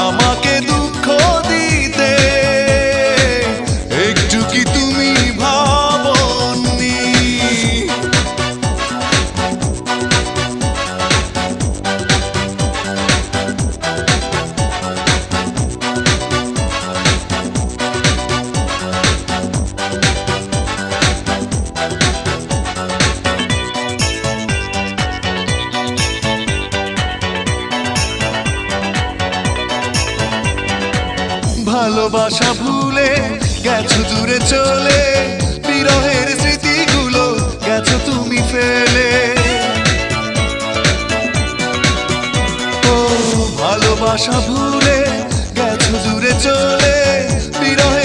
আমাকে দুঃখ দিতে একটু কি তুমি ভাবনি? ভালোবাসা ভুলে গেছো দূরে চলে, বিরহের স্মৃতিগুলো গেছো তুমি ফেলে। ও ভালোবাসা ভুলে গেছো দূরে চলে, বিরহের